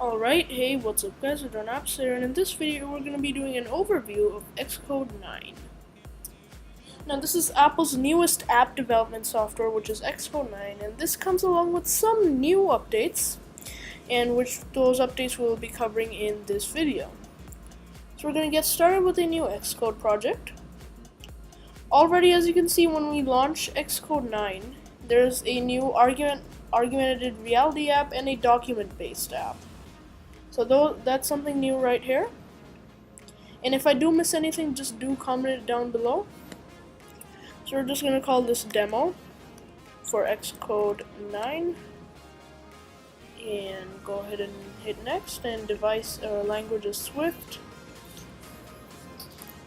Alright, hey, what's up guys, it's Apps here, and in this video we're going to be doing an overview of Xcode 9. Now this is Apple's newest app development software, which is Xcode 9, and this comes along with some new updates, and which those updates we'll be covering in this video. So we're going to get started with a new Xcode project. Already, as you can see, when we launch Xcode 9, there's a new argumented reality app and a document-based app. So that's something new right here. And if I do miss anything, just do comment it down below. So we're just going to call this demo for Xcode 9. And go ahead and hit next, and device language is Swift.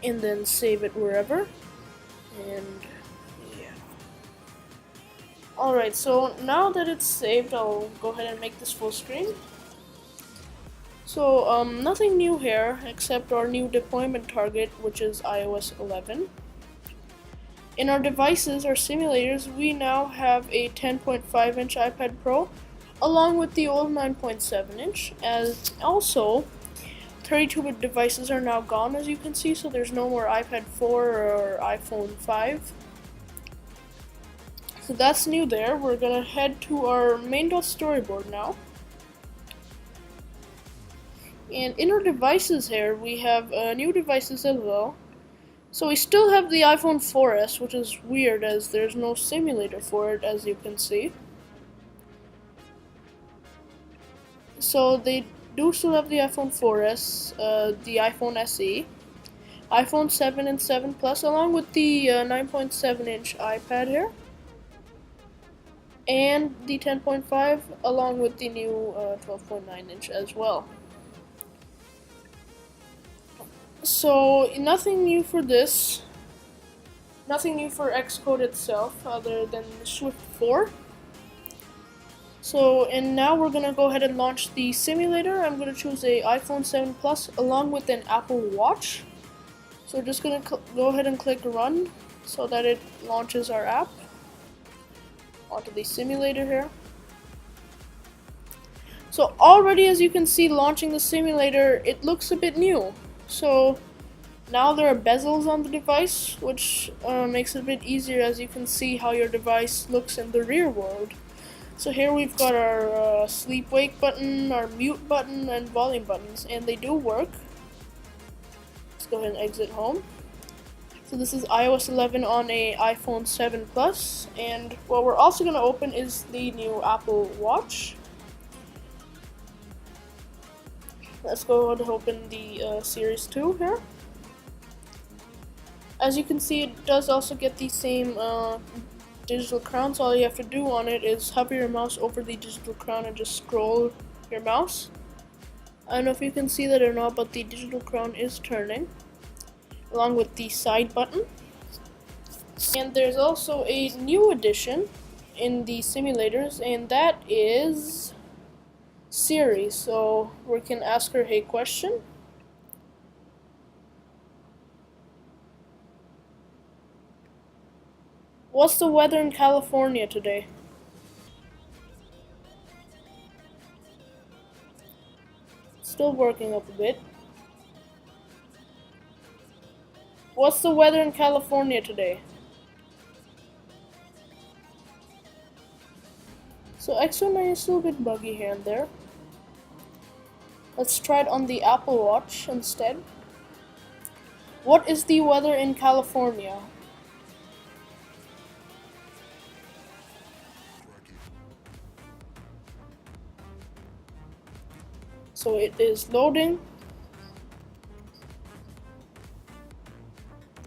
And then save it wherever. And yeah. Alright, so now that it's saved, I'll go ahead and make this full screen. So nothing new here except our new deployment target, which is iOS 11. In our devices, our simulators, we now have a 10.5-inch iPad Pro along with the old 9.7-inch, as also 32-bit devices are now gone, as you can see, so there's no more iPad 4 or iPhone 5. So that's new there. We're gonna head to our main.storyboard now. And in our devices here, we have new devices as well. So we still have the iPhone 4S, which is weird as there's no simulator for it, as you can see. So they do still have the iPhone 4S, the iPhone SE, iPhone 7 and 7 Plus, along with the 9.7-inch iPad here, and the 10.5, along with the new 12.9-inch as well. So nothing new for this, nothing new for Xcode itself other than Swift 4. So, and now we're gonna go ahead and launch the simulator. I'm gonna choose a iPhone 7 Plus along with an Apple Watch. So we're just gonna go ahead and click run so that it launches our app onto the simulator here. So already, as you can see, launching the simulator, it looks a bit new. So now there are bezels on the device, which makes it a bit easier, as you can see how your device looks in the rear world. So here we've got our sleep wake button, our mute button, and volume buttons, and they do work. Let's go ahead and exit home. So this is iOS 11 on a iPhone 7 Plus, and what we're also going to open is the new Apple Watch. Let's go ahead and open the Series 2 here. As you can see, it does also get the same digital crown, so all you have to do on it is hover your mouse over the digital crown and just scroll your mouse. I don't know if you can see that or not, but the digital crown is turning, along with the side button. And there's also a new addition in the simulators, and that is Siri. So we can ask her a question. What's the weather in California today? Still working up a bit. What's the weather in California today? So Xcode 9 is still a bit buggy here and there. Let's try it on the Apple Watch instead. What is the weather in California? So it is loading.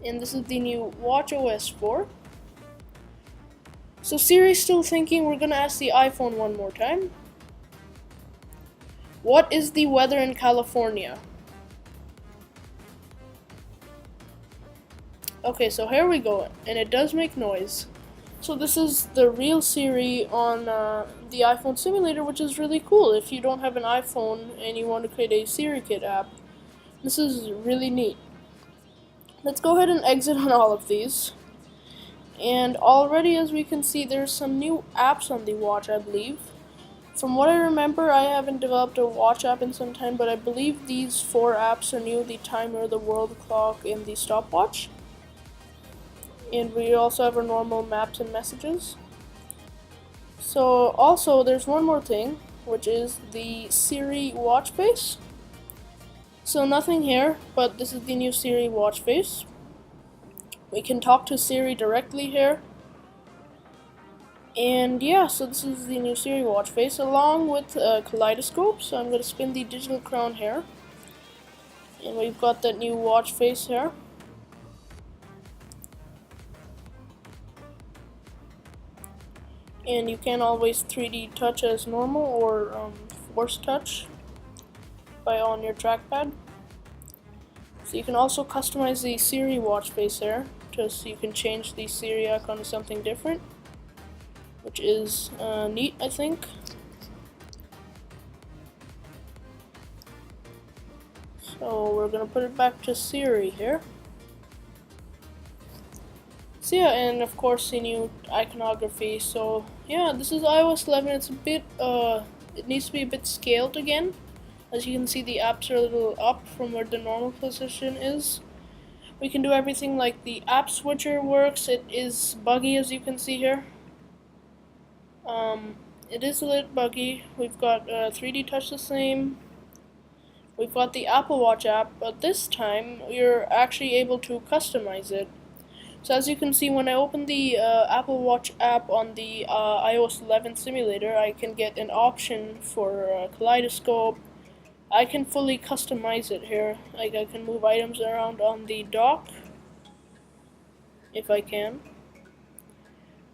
And this is the new watchOS 4. So Siri's still thinking. We're gonna ask the iPhone one more time. What is the weather in California? Okay, so here we go, and it does make noise. So this is the real Siri on the iPhone simulator, which is really cool. If you don't have an iPhone and you want to create a SiriKit app, this is really neat. Let's go ahead and exit on all of these. And already, as we can see, there's some new apps on the watch, I believe. From what I remember, I haven't developed a watch app in some time, but I believe these 4 apps are new: the timer, the world clock, and the stopwatch. And we also have our normal maps and messages. So also there's one more thing, which is the Siri watch face. So nothing here, but this is the new Siri watch face. We can talk to Siri directly here. And yeah, so this is the new Siri watch face along with a kaleidoscope. So I'm going to spin the digital crown here. And we've got that new watch face here. And you can always 3D touch as normal or force touch on your trackpad. So you can also customize the Siri watch face here, just so you can change the Siri icon to something different, which is neat, I think. So we're gonna put it back to Siri here. So yeah, and of course the new iconography. So yeah, this is iOS 11. It's a bit, it needs to be a bit scaled again. As you can see, the apps are a little up from where the normal position is. We can do everything like the app switcher works. It is buggy, as you can see here. It is a little buggy. We've got 3D touch the same. We've got the Apple Watch app, but this time you're actually able to customize it. So as you can see, when I open the Apple Watch app on the iOS 11 simulator, I can get an option for kaleidoscope. I can fully customize it here. Like, I can move items around on the dock, if I can.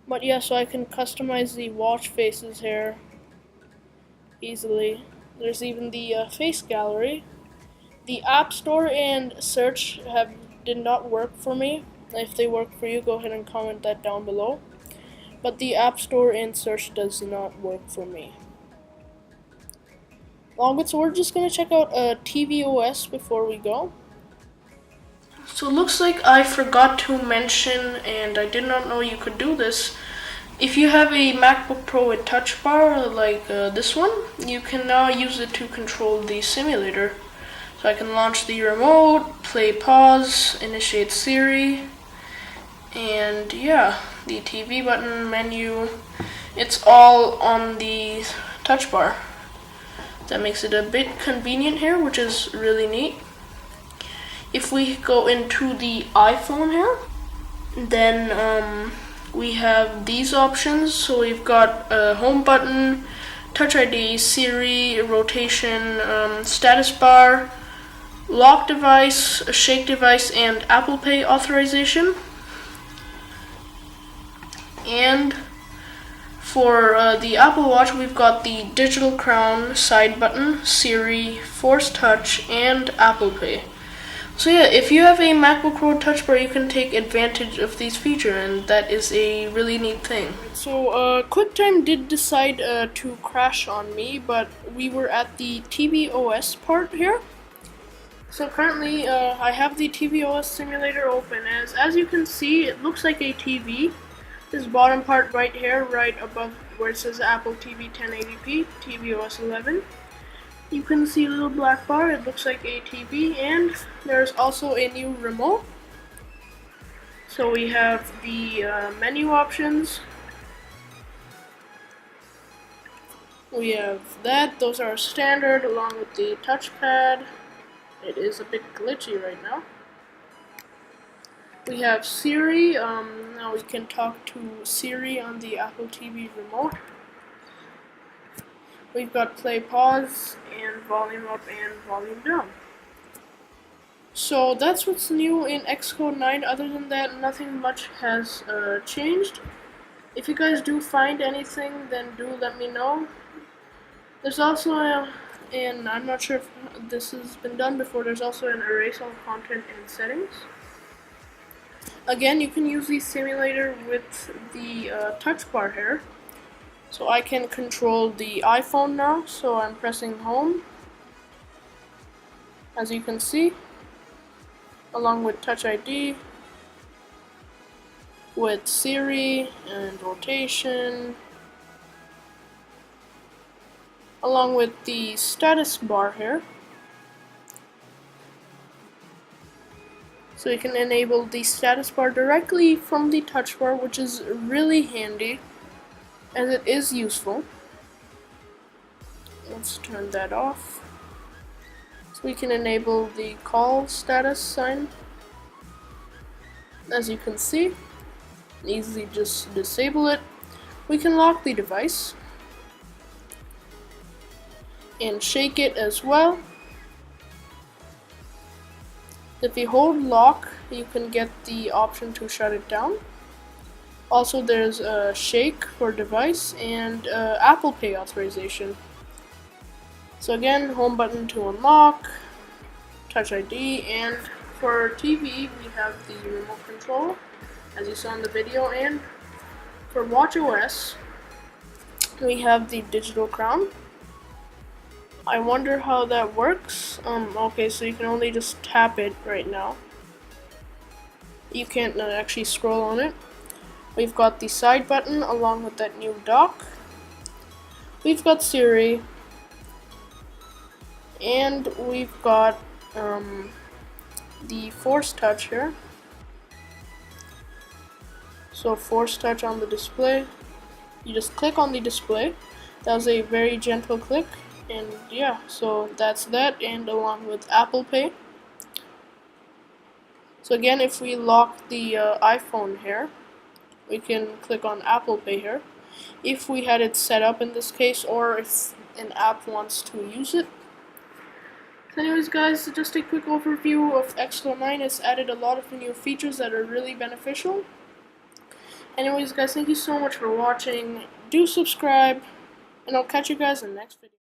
But yeah, so I can customize the watch faces here easily. There's even the face gallery. The App Store and search did not work for me. If they work for you, go ahead and comment that down below. But the App Store and search does not work for me. So we're just going to check out tvOS before we go. So it looks like I forgot to mention, and I did not know you could do this. If you have a MacBook Pro with touch bar like this one, you can now use it to control the simulator. So I can launch the remote, play pause, initiate Siri, and yeah, the TV button, menu, it's all on the touch bar. That makes it a bit convenient here, which is really neat. If we go into the iPhone here, then we have these options. So we've got a home button, Touch ID, Siri, rotation, status bar, lock device, a shake device, and Apple Pay authorization. And for the Apple Watch, we've got the digital crown, side button, Siri, force touch, and Apple Pay. So yeah, if you have a MacBook Pro touch bar, you can take advantage of these features, and that is a really neat thing. So QuickTime did decide to crash on me, but we were at the tvOS part here. So currently, I have the tvOS simulator open. As you can see, it looks like a TV. This bottom part right here, right above where it says Apple TV 1080p, tvOS 11. You can see a little black bar, it looks like a TV, and there's also a new remote. So we have the menu options. We have that, those are standard along with the touchpad. It is a bit glitchy right now. We have Siri. Now we can talk to Siri on the Apple TV remote. We've got play, pause, and volume up and volume down. So that's what's new in Xcode 9. Other than that, nothing much has changed. If you guys do find anything, then do let me know. There's also and I'm not sure if this has been done before, there's also an erase all content in settings. Again, you can use the simulator with the touch bar here. So I can control the iPhone now, so I'm pressing home, as you can see, along with Touch ID, with Siri and rotation, along with the status bar here. So you can enable the status bar directly from the touch bar, which is really handy, as it is useful. Let's turn that off. So we can enable the call status sign. As you can see, easily just disable it. We can lock the device and shake it as well. If you hold lock, you can get the option to shut it down. Also, there's a shake for device and Apple Pay authorization. So again, home button to unlock, Touch ID, and for TV we have the remote control, as you saw in the video, and for watchOS we have the digital crown. I wonder how that works. Okay, so you can only just tap it right now. You can't actually scroll on it. We've got the side button along with that new dock. We've got Siri. And we've got the force touch here. So force touch on the display. You just click on the display. That was a very gentle click. And yeah, so that's that, and along with Apple Pay. So again, if we lock the iPhone here, we can click on Apple Pay here. If we had it set up in this case, or if an app wants to use it. So anyways guys, just a quick overview of Xcode 9. It's added a lot of new features that are really beneficial. Anyways guys, thank you so much for watching. Do subscribe, and I'll catch you guys in the next video.